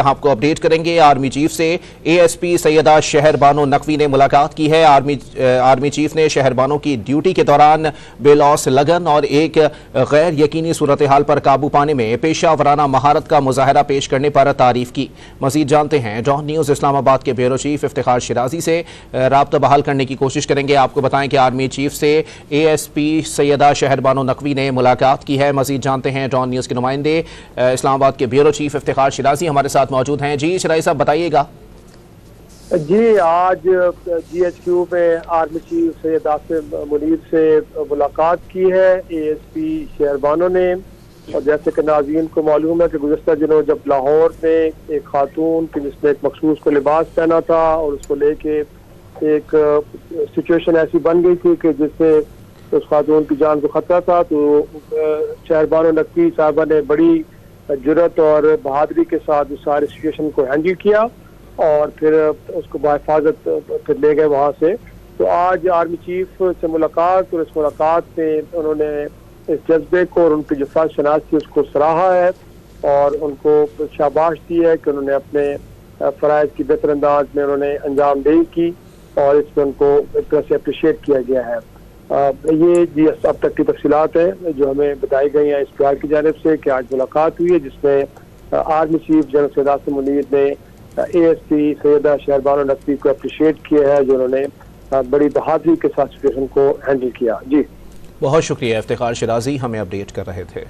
आपको अपडेट करेंगे। Army chief से एएसपी सैयदा शहरबानो नकवी ने मुलाकात की है। आर्मी चीफ ने शहरबानो की ड्यूटी के दौरान बेलौस लगन और एक गैर यकीनी सूरत हाल पर काबू पाने में पेशा वराना महारत का मुजाहरा पेश करने पर तारीफ की। मजीद जानते हैं डॉन न्यूज़ इस्लामाबाद के ब्यूरो चीफ इफ्तिखार शिराजी से। राब्ता बहाल करने की कोशिश करेंगे। आपको बताएं कि आर्मी चीफ से एएसपी सैयदा शहरबानो नकवी ने मुलाकात की है। मजीद जानते हैं डॉन न्यूज़ के नुमाइंदे इस्लामाबाद के ब्यूरो चीफ इफ्तिखार शिराजी हमारे साथ मौजूद हैं। जी शिराजी साहब बताइएगा। जी, आज GHQ में आर्मी चीफ सैयद आसिम मुनीर से मुलाकात की है एएसपी शहरबानो ने। और जैसे कि नाज़रीन को मालूम है कि गुज़श्ता दिनों जब लाहौर में एक खातून की जिसने एक मखसूस को लिबास पहना था और उसको लेके एक सिचुएशन ऐसी बन गई थी कि जिससे उस खातून की जान को खतरा था, तो शहरबानो नकवी साहबा ने बड़ी जुर्रत और बहादुरी के साथ उस सारी सिचुएशन को हैंडल किया और फिर उसको बाहिफाजत फिर ले गए वहाँ से। तो आज आर्मी चीफ से मुलाकात और इस मुलाकात में उन्होंने इस जज्बे को और उनकी जो फर्ज शनाख्त थी उसको सराहा है और उनको शाबाश दी है कि उन्होंने अपने फ़राइज़ की बेहतर अंदाज में उन्होंने अंजाम दही की और इसमें उनको एक तरह से अप्रिशिएट किया गया है। ये जी अब तक की तफसीलात है जो हमें बताई गई हैं इस प्यार की जानिब से कि आज मुलाकात हुई है जिसमें army chief general Syed Asim Munir ने एएसपी सैयदा शहरबानो नकवी को अप्रिशिएट किया है जो उन्होंने बड़ी बहादुरी के साथ सिचुएशन को हैंडल किया। जी बहुत शुक्रिया इफ्तिखार शिराजी हमें अपडेट कर रहे थे।